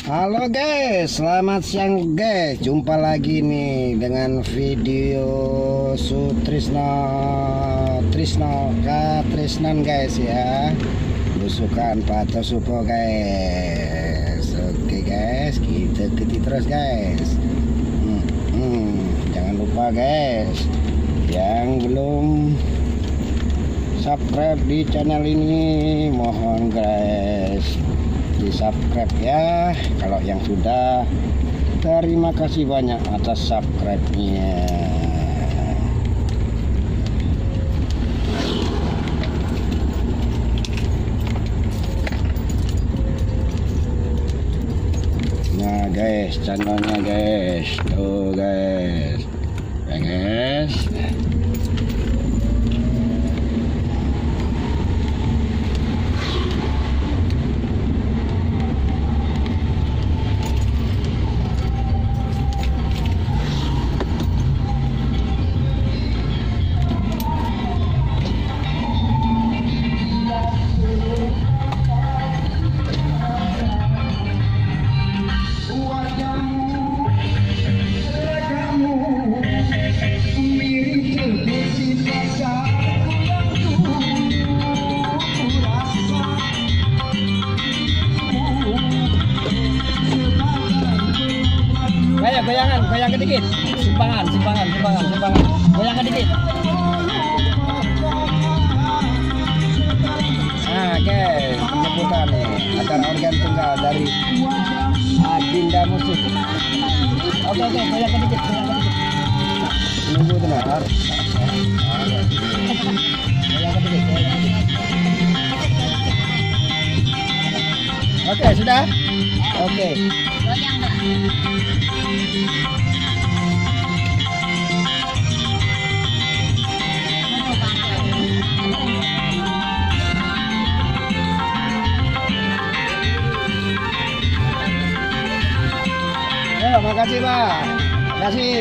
Halo guys, selamat siang guys. Jumpa lagi nih dengan video Katrisnan guys ya. Besukan Pato Supo guys. Oke guys, kita ikuti terus guys. Jangan lupa guys, yang belum subscribe di channel ini mohon guys di subscribe ya. Kalau yang sudah, terima kasih banyak atas subscribe-nya. Nah guys, channelnya guys, tuh guys ya guys. Goyangkan dikit, simpangan, goyangkan dikit. Nah guys, penyebutan nih acara organ tunggal dari Adinda Musik. Oke, goyangkan dikit. Nunggu tenang. Goyangkan dikit. Oke, sudah? Oke. Goyang dong. Ya, makasih Pak. Makasih.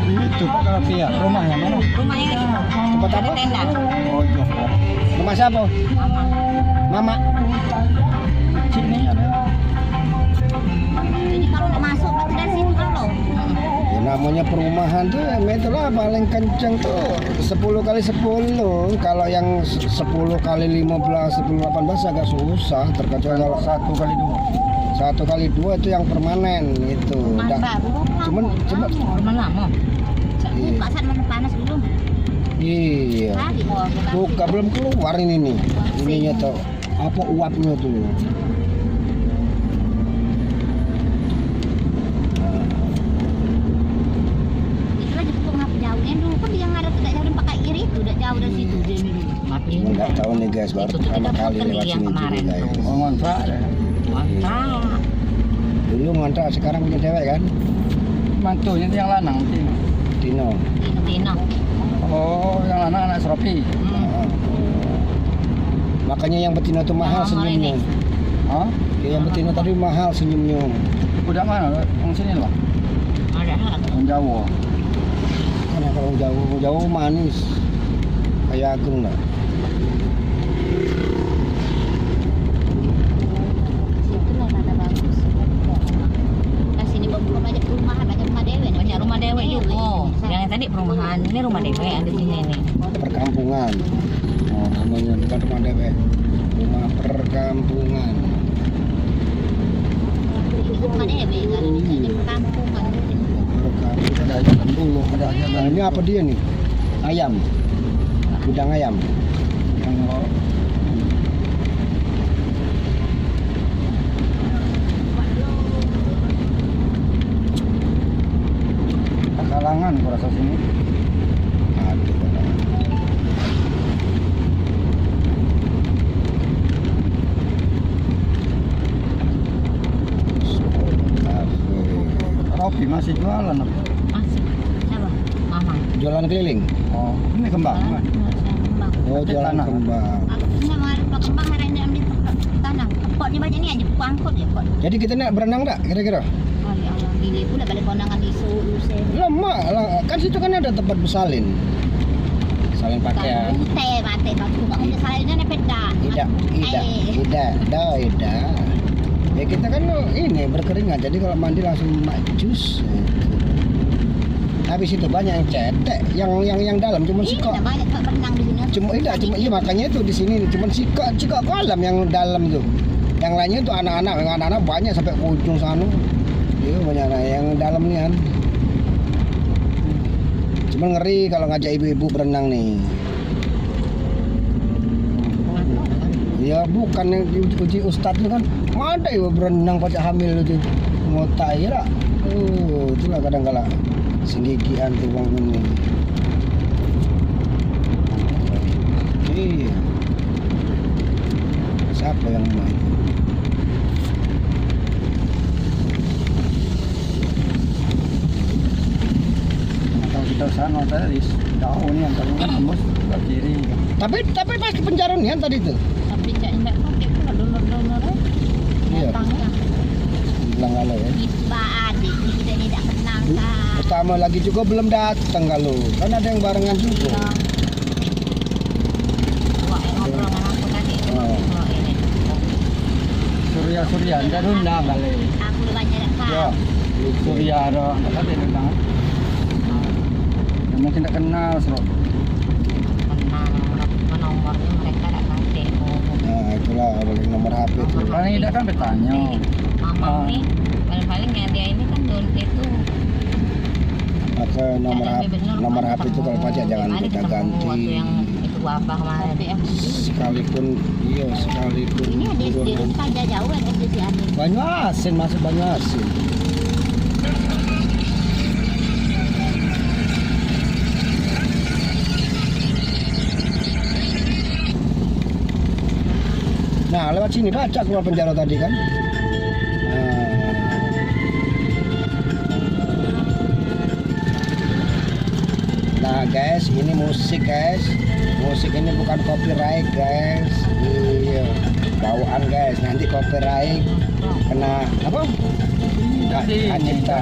Itu Pak Kapi ya. Rumahnya mana? Rumahnya di Tempat apa? tenda. Oh iya. Rumah siapa? Mama. Mama. Sini ada. Jadi kalau udah masuk berarti dari situ kan lo. Ya, namanya perumahan tuh itulah paling kenceng tuh 10 kali 10. Kalau yang 10 kali 15, 10 18 agak susah, terkecuali kalau 1 kali 2. 1 kali 2 itu yang permanen itu. Rumah baru. Cuman rumah lama. Buka saat mana panas dulu. iya. Hari mau buka. Buka belum keluar ini nih. Ininya tuh apa uapnya tuh. Nggak tahu nih guys, baru pertama kali lewat sini juga guys. Oh, ngontrak ya. Mantap. Dulu ngontrak, sekarang punya cewek kan? Mantunya itu yang lanang. Tino. Tino. Oh, yang lanang anak Seropi. Makanya yang betina tuh mahal senyumnya. Hah? Ya, yang betina tadi mahal senyumnya. Udah mana? Yang sini lah. Ada hal. Yang Jawa. Karena kalau jauh manis. Kayak Agung lah. Situ lah rada bagus. Nah sini banyak perumahan, banyak rumah dewe. Banyak rumah dewe juga. Oh, yang tadi perumahan, ini rumah dewe ada di sini nih. Perkampungan. Oh, namanya bukan rumah dewe. Rumah perkampungan. Ini rumah dewe kalau di sini perkampungan. Perkampungan. Ada aja kan dulu, ada aja Nah, kan. ini apa dia nih? Ayam. Gudang ayam. Yang Kalangan gua rasa sini. Aduh. Ropi masih jualan apa? Masih. Siapa? Mama. Jualan keliling. Oh, ini kembang. Oh, jualan tanah. kembang. Aku sini mau ada kembang hari ini ambil tanah. Potnya banyak ni aja, angkut ya pot. Jadi kita nak berenang tak kira-kira? Oh ya Allah, gini pula balik kondangan di Sulu. Lama lah, kan situ kan ada tempat bersalin. salin pakaian. Teh mate bagus kok udah salinnya nepet dah. Ida. Ya kita kan ini berkeringat, jadi kalau mandi langsung majus. Habis itu banyak yang cetek, yang dalam cuma Ini sikok. banyak kok berenang di sini. Cuma iya makanya itu di sini cuma sikok kolam yang dalam tuh. Yang lainnya itu anak-anak banyak sampai ke ujung sana. Iya banyak anak yang dalam nih kan. Cuma ngeri kalau ngajak ibu-ibu berenang nih. Ya bukan yang uji ustadz itu kan ada ibu berenang pakai hamil itu mau tak ya. Itulah kadang-kala singgigian tuh bang ini. Iya. Siapa yang main? Kalau kita sana tadi jauh nih antar kan tembus ke kiri. Tapi pas ke penjara nih kan tadi tuh. Tapi cak enggak pakai kok donor-donor. Iya. Datang Bilang kalau ya. Iba adik kita tidak kenal kan. Pertama lagi juga belum datang kalau kan ada yang barengan juga. Wah, ngobrol sama aku tadi. Oh. Oh, ini. Surya enggak undang kali. Aku banyak kan. Ya. Surya ada apa dia undang. Ya, mungkin tak kenal Bro. Kenal nomornya mereka tak kasih. Nah itulah paling nomor HP itu. Paling tidak kan bertanya. Mama nih paling-paling ya dia ini kan don itu Maka nomor HP itu kalau pajak jangan kita ganti. waktu yang itu apa kemarin Sekalipun ini ada SD itu saja jauh ya SD si Adi Banyuasin masuk Banyuasin. Nah lewat sini baca keluar penjara tadi kan. Nah guys, ini musik guys. Musik ini bukan copyright guys. Iya, bawaan guys. Nanti copyright kena apa? Hak cipta.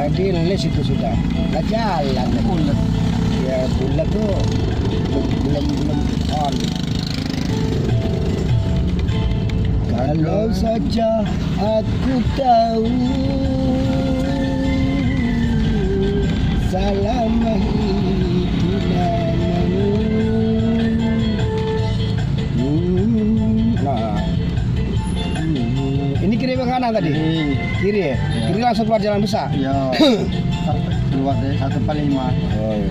Di list itu sudah. Nggak jalan. Bulat. Ya bulat tuh belum on. Kalau saja aku tahu selama hidup ini kiri ke kanan tadi? Kiri ya? Kiri langsung keluar jalan besar? Ya. Keluar dari 145. Oh iya.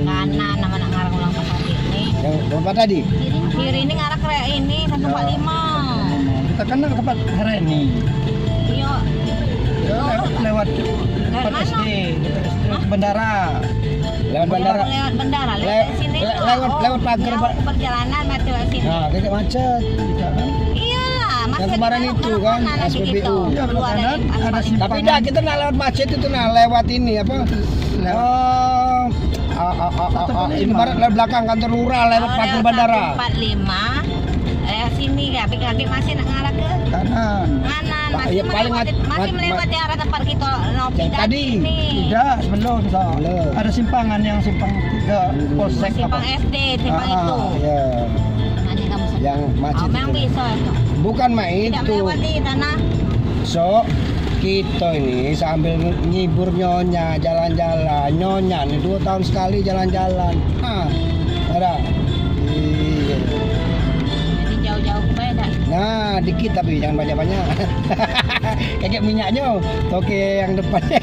kanan nama nak ngarang ulang pasal ini Yang berapa tadi? kiri ini ngarah ke ini 145 Kita kan ke tempat hari ini. iya Lewat Lewat mana? SD, bandara. Lewat bandara. lewat bandara lewat sini lewat pagar perjalanan mati lewat sini Nah, kayak macet. iyalah masih Yang kemarin ada itu belok kan, kanan lagi SPBU. gitu. Ya, belok Keluar dari kanan, ada aspal ini. Tapi dah kita nak lewat macet itu nah lewat ini apa? Ini barat lewat belakang kantor lurah lewat Oh, pagar lewat bandara. 145 lewat sini ya tapi masih nak ngarah ke Kanan. kanan Pak, masih ya, paling masih melewati arah tempat kita ngopi Yang tadi. ini Tidak, sebelum so. Belum. Ada simpangan yang simpang 3 polsek simpang apa? SD simpang Ah, itu Ya, nanti kamu yang macet memang itu. bisa itu. Bukan mah Tidak itu. melewati tanah So, kita ini sambil ngibur nyonya jalan-jalan. Nyonya nih 2 tahun sekali jalan-jalan. Ada. Iya. jadi jauh-jauh beda Nah, dikit tapi jangan banyak-banyak. Kayak minyaknya, toke yang depannya.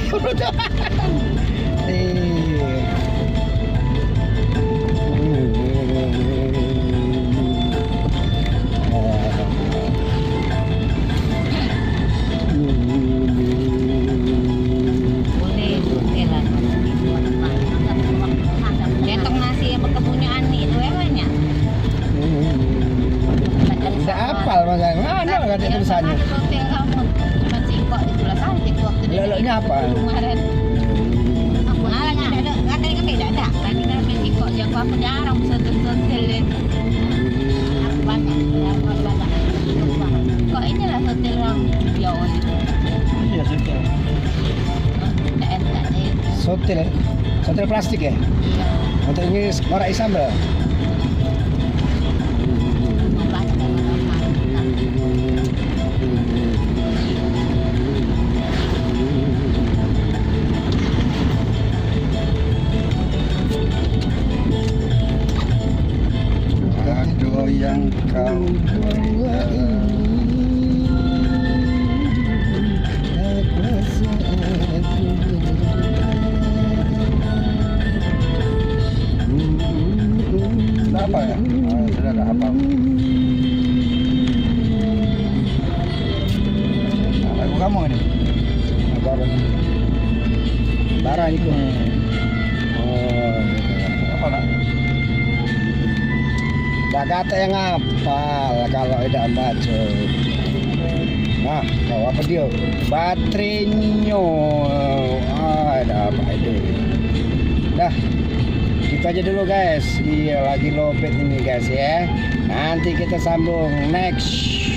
boleh jalan Gentong nasi yang berkebunnya Ani itu emangnya Tidak hafal makanya. Mana nggak ada tulisannya. hotel kamu cuma singkok di sebelah sana waktu di Leloknya apa? kemarin aku alanya ada tadi kan beda ada tadi kan singkok yang aku jarang bisa hotel aku banyak ya aku banyak kok ini lah hotel yang jauh itu Iya, sudah. tidak enak sotil plastik ya. Iya. Untuk ini korek sambal. Kado yang kau apa ya? Sudah ada apa? Lagu kamu ini? Apa? Barang itu. Oh, Apa nak? tak kata yang ngapal kalau tidak baca. Nah, kau apa dia? Baterainya. Ada apa itu? Dah, gitu aja dulu guys. Iya, lagi lobet ini guys ya. Nanti kita sambung next.